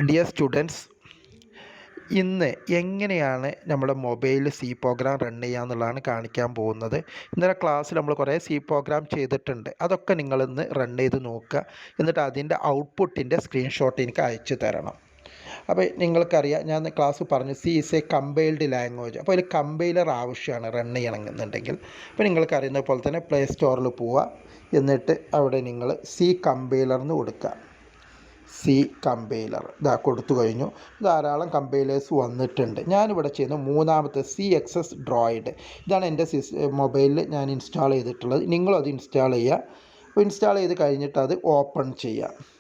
Dear students, ഇന്ന് എങ്ങനെയാണ് നമ്മുടെ മൊബൈലിൽ സി പ്രോഗ്രാം റൺ ചെയ്യുക എന്നുള്ളതാണ് കാണിക്കാൻ പോകുന്നത്. ഇന്നലെ ക്ലാസ്സിൽ നമ്മൾ കുറേ സി പ്രോഗ്രാം ചെയ്തിട്ടുണ്ട്. അതൊക്കെ നിങ്ങളിന്ന് റൺ ചെയ്ത് നോക്കുക. എന്നിട്ട് അതിൻ്റെ ഔട്ട്പുട്ടിൻ്റെ സ്ക്രീൻഷോട്ട് എനിക്ക് അയച്ചു തരണം. അപ്പോൾ നിങ്ങൾക്കറിയാം, ഞാൻ ക്ലാസ് പറഞ്ഞു C is A compiled language. അപ്പോൾ അതിൽ കമ്പൈലർ ആവശ്യമാണ് റൺ ചെയ്യണമെന്നുണ്ടെങ്കിൽ. അപ്പോൾ നിങ്ങൾക്കറിയുന്ന പോലെ തന്നെ പ്ലേ സ്റ്റോറിൽ പോവുക, എന്നിട്ട് അവിടെ നിങ്ങൾ സി കമ്പൈലർ എന്ന് കൊടുക്കുക. സി കമ്പൈലർ ഇതാ കൊടുത്തു കഴിഞ്ഞു. ധാരാളം കമ്പൈലേഴ്സ് വന്നിട്ടുണ്ട്. ഞാനിവിടെ ചെയ്യുന്ന മൂന്നാമത്തെ സി എക്സസ് ഡ്രോയിഡ്. ഇതാണ് എൻ്റെ മൊബൈലിൽ ഞാൻ ഇൻസ്റ്റാൾ ചെയ്തിട്ടുള്ളത്. നിങ്ങളും അത് ഇൻസ്റ്റാൾ ചെയ്യുക. അപ്പോൾ ഇൻസ്റ്റാൾ ചെയ്ത് കഴിഞ്ഞിട്ട് അത് ഓപ്പൺ ചെയ്യുക.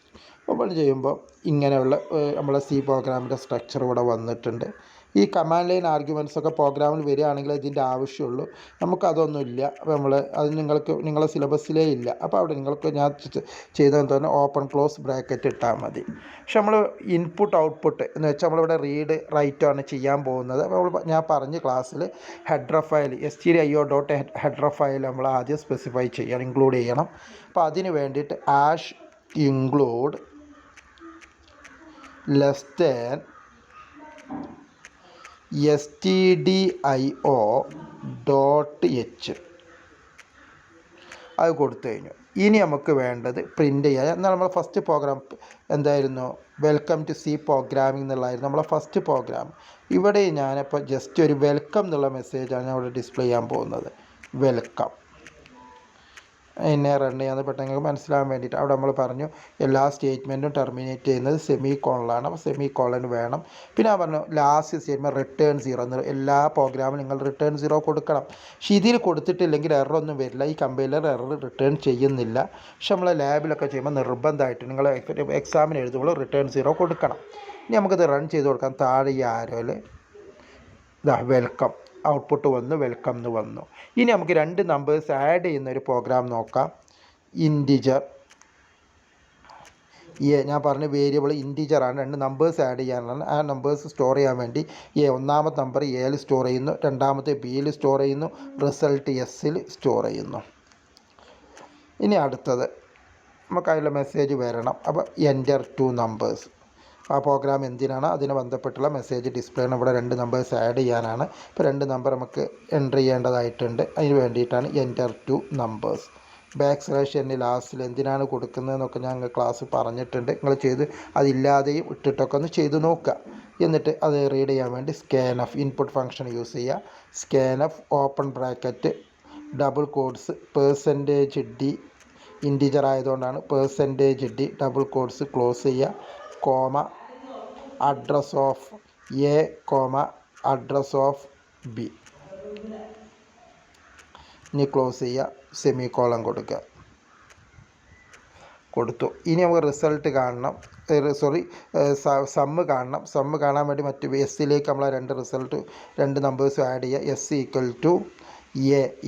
ഓപ്പൺ ചെയ്യുമ്പോൾ ഇങ്ങനെയുള്ള നമ്മളെ സി പ്രോഗ്രാമിൻ്റെ സ്ട്രക്ചർ ഇവിടെ വന്നിട്ടുണ്ട്. ഈ കമാൻഡ് ലൈൻ ആർഗ്യുമെൻറ്റ്സ് ഒക്കെ പ്രോഗ്രാമിൽ വരികയാണെങ്കിൽ ഇതിൻ്റെ ആവശ്യമുള്ളൂ. നമുക്കതൊന്നുമില്ല. അപ്പോൾ അത് നിങ്ങളെ സിലബസിലേ ഇല്ല. അപ്പോൾ അവിടെ നിങ്ങൾക്ക് ഞാൻ ചെയ്തതെന്ന് തന്നെ ഓപ്പൺ ക്ലോസ് ബ്രാക്കറ്റ് ഇട്ടാൽ മതി. പക്ഷെ നമ്മൾ ഇൻപുട്ട് ഔട്ട്പുട്ട് എന്ന് വെച്ചാൽ നമ്മളിവിടെ റീഡ് റൈറ്റ് ആണ് ചെയ്യാൻ പോകുന്നത്. അപ്പോൾ ഞാൻ പറഞ്ഞ ക്ലാസ്സിൽ ഹെഡർ ഫയൽ stdio.header ഫയൽ നമ്മൾ ആദ്യം സ്പെസിഫൈ ചെയ്യണം, ഇൻക്ലൂഡ് ചെയ്യണം. അപ്പോൾ അതിന് വേണ്ടിയിട്ട് include less than stdio.h അത് കൊടുത്തു കഴിഞ്ഞു. ഇനി നമുക്ക് വേണ്ടത് പ്രിൻ്റ് ചെയ്യുക. എന്നാൽ നമ്മൾ ഫസ്റ്റ് പ്രോഗ്രാം എന്തായിരുന്നു? വെൽക്കം ടു സി പ്രോഗ്രാമിംഗ് എന്നുള്ളതായിരുന്നു നമ്മളെ ഫസ്റ്റ് പ്രോഗ്രാം. ഇവിടെ ഞാനിപ്പോൾ ജസ്റ്റ് ഒരു വെൽക്കം എന്നുള്ള മെസ്സേജാണ് ഞാൻ ഇവിടെ ഡിസ്പ്ലേ ചെയ്യാൻ പോകുന്നത്. വെൽക്കം എന്നെ റൺ ചെയ്യാന്ന് പെട്ടെന്ന് നിങ്ങൾക്ക് മനസ്സിലാകാൻ വേണ്ടിയിട്ട് അവിടെ നമ്മൾ പറഞ്ഞു എല്ലാ സ്റ്റേറ്റ്മെൻറ്റും ടെർമിനേറ്റ് ചെയ്യുന്നത് സെമി കോളനിലാണ്. അപ്പോൾ സെമി കോളൻ വേണം. പിന്നെ ഞാൻ പറഞ്ഞു ലാസ്റ്റ് സ്റ്റേറ്റ്മെൻറ്റ് റിട്ടേൺ 0 എന്ന്. എല്ലാ പ്രോഗ്രാമിലും നിങ്ങൾ റിട്ടേൺ 0 കൊടുക്കണം. പക്ഷേ ഇതിൽ കൊടുത്തിട്ടില്ലെങ്കിൽ എററൊന്നും വരില്ല. ഈ കമ്പൈലർ എറർ റിട്ടേൺ ചെയ്യുന്നില്ല. പക്ഷെ നമ്മൾ ലാബിലൊക്കെ ചെയ്യുമ്പോൾ നിർബന്ധമായിട്ട് നിങ്ങൾ എക്സാമിന് എഴുതുമ്പോൾ റിട്ടേൺ 0 കൊടുക്കണം. ഇനി നമുക്കിത് റൺ ചെയ്ത് കൊടുക്കാം. താഴെ ഈ ആരോയിൽ ഇതാ വെൽക്കം ഔട്ട്പുട്ട് വന്നു, വെൽക്കം എന്ന് വന്നു. ഇനി നമുക്ക് രണ്ട് നമ്പേഴ്സ് ആഡ് ചെയ്യുന്ന ഒരു പ്രോഗ്രാം നോക്കാം. ഇൻറ്റിജർ ഞാൻ പറഞ്ഞ വേരിയബിൾ ഇൻറ്റിജറാണ്. രണ്ട് നമ്പേഴ്സ് ആഡ് ചെയ്യാനാണ്. ആ നമ്പേഴ്സ് സ്റ്റോർ ചെയ്യാൻ വേണ്ടി ഒന്നാമത്തെ നമ്പർ എയിൽ സ്റ്റോർ ചെയ്യുന്നു, രണ്ടാമത്തെ ബിയിൽ സ്റ്റോർ ചെയ്യുന്നു, റിസൾട്ട് എസ്സിൽ സ്റ്റോർ ചെയ്യുന്നു. ഇനി അടുത്തത് നമുക്ക് അതിലെ മെസ്സേജ് വരണം. അപ്പോൾ എൻ്റർ 2 നമ്പേഴ്സ്. ആ പ്രോഗ്രാം എന്തിനാണ്? അതിന് ബന്ധപ്പെട്ടുള്ള മെസ്സേജ് ഡിസ്പ്ലേ ആണ്. ഇവിടെ രണ്ട് നമ്പേഴ്സ് ആഡ് ചെയ്യാനാണ്. ഇപ്പോൾ രണ്ട് നമ്പർ നമുക്ക് എൻ്റർ ചെയ്യേണ്ടതായിട്ടുണ്ട്. അതിന് വേണ്ടിയിട്ടാണ് എൻ്റർ 2 നമ്പേഴ്സ്. \n ലാസ്റ്റിൽ എന്തിനാണ് കൊടുക്കുന്നതെന്നൊക്കെ ഞാൻ ക്ലാസ് പറഞ്ഞിട്ടുണ്ട്. നിങ്ങൾ ചെയ്ത് അതില്ലാതെയും ഇട്ടിട്ടൊക്കെ ഒന്ന് ചെയ്ത് നോക്കുക. എന്നിട്ട് അത് റീഡ് ചെയ്യാൻ വേണ്ടി scanf ഇൻപുട്ട് ഫംഗ്ഷൻ യൂസ് ചെയ്യുക. scanf open bracket double quotes %d integer ആയതുകൊണ്ടാണ് %d ഡബിൾ കോഡ്സ് ക്ലോസ് ചെയ്യുക, comma address of A comma address of B. ഇനി ക്ലോസ് ചെയ്യുക, സെമി കോളൻ കൊടുക്കുക. കൊടുത്തു. ഇനി നമുക്ക് റിസൾട്ട് കാണണം, സമ്മ് കാണണം. സമ്മ് കാണാൻ വേണ്ടി മറ്റ് എസ്സിലേക്ക് നമ്മൾ രണ്ട് നമ്പേഴ്സും ആഡ് ചെയ്യുക. എസ് ഈക്വൽ ടു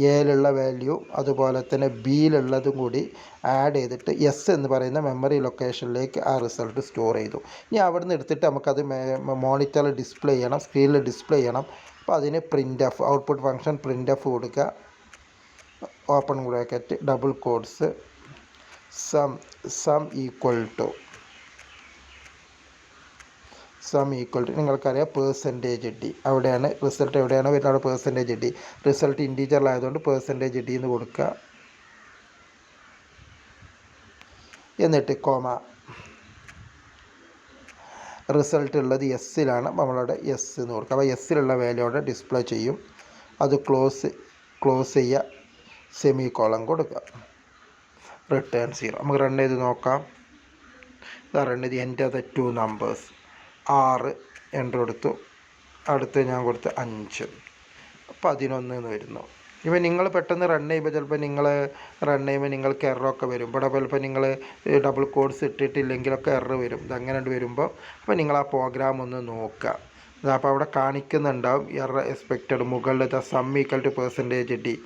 എയിലുള്ള വാല്യൂ അതുപോലെ തന്നെ ബിയിലുള്ളതും കൂടി ആഡ് ചെയ്തിട്ട് എസ് എന്ന് പറയുന്ന മെമ്മറി ലൊക്കേഷനിലേക്ക് ആ റിസൾട്ട് സ്റ്റോർ ചെയ്തു. ഇനി അവിടെ നിന്ന് എടുത്തിട്ട് നമുക്കത് മോണിറ്ററിൽ ഡിസ്പ്ലേ ചെയ്യണം, സ്ക്രീനിൽ ഡിസ്പ്ലേ ചെയ്യണം. അപ്പോൾ അതിന് printf ഔട്ട്പുട്ട് ഫംഗ്ഷൻ printf കൊടുക്കുക. Open bracket double quotes sum equal to നിങ്ങൾക്കറിയാം %d. അവിടെയാണ് റിസൾട്ട് എവിടെയാണ് വരുന്നത്, അവിടെ %d. റിസൾട്ട് ഇൻറ്റീജറിലായതുകൊണ്ട് %d എന്ന് കൊടുക്കുക. എന്നിട്ട് കോമ റിസൾട്ട് ഉള്ളത് എസ്സിലാണ്. നമ്മളവിടെ എസ് എന്ന് കൊടുക്കുക. അപ്പോൾ എസ്സിലുള്ള വാല്യൂടെ ഡിസ്പ്ലേ ചെയ്യും. അത് ക്ലോസ് ചെയ്യുക, സെമി കോളൻ കൊടുക്കുക, റിട്ടേൺ 0. നമുക്ക് റൺ ചെയ്ത് നോക്കാം. റൺ ചെയ്ത് എൻ്റർ ദ 2 നമ്പേഴ്സ്. 6 എൻ്റർ കൊടുത്തു. അടുത്ത് ഞാൻ കൊടുത്ത് 5, 11 എന്ന് വരുന്നു. ഇപ്പം നിങ്ങൾ പെട്ടെന്ന് റൺ ചെയ്യുമ്പോൾ ചിലപ്പോൾ നിങ്ങൾക്ക് എററൊക്കെ വരും. ഇവിടെ ചിലപ്പോൾ നിങ്ങൾ ഡബിൾ കോഡ്സ് ഇട്ടിട്ടില്ലെങ്കിലൊക്കെ എറർ വരും. ഇതങ്ങനെ വരുമ്പോൾ അപ്പോൾ നിങ്ങൾ ആ പ്രോഗ്രാം ഒന്ന് നോക്കുക. അപ്പോൾ അവിടെ കാണിക്കുന്നുണ്ടാവും എറർ എക്സ്പെക്റ്റഡ്. മുകളിൽ sum equal to %d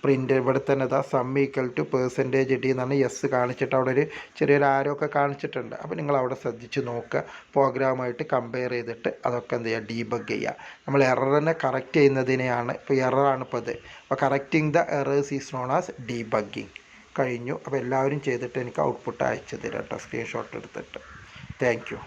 print ഇവിടെ തന്നെ സം ഈക്വൽ ടു %d എന്നാണ് എസ് കാണിച്ചിട്ട് അവിടെ ഒരു ചെറിയൊരു ആരോ ഒക്കെ കാണിച്ചിട്ടുണ്ട്. അപ്പോൾ നിങ്ങൾ അവിടെ ശ്രദ്ധിച്ച് നോക്കുക. പ്രോഗ്രാമായിട്ട് കമ്പയർ ചെയ്തിട്ട് അതൊക്കെ എന്ത് ചെയ്യുക, ഡീബഗ് ചെയ്യുക. നമ്മൾ എററിനെ കറക്റ്റ് ചെയ്യുന്നതിനെയാണ്, ഇപ്പോൾ എററാണ് ഇപ്പോൾ അത്. അപ്പോൾ correcting the errors is known as debugging. കഴിഞ്ഞു. അപ്പോൾ എല്ലാവരും ചെയ്തിട്ട് എനിക്ക് ഔട്ട്പുട്ട് അയച്ചു തരാം കേട്ടോ, സ്ക്രീൻഷോട്ട് എടുത്തിട്ട്. Thank you.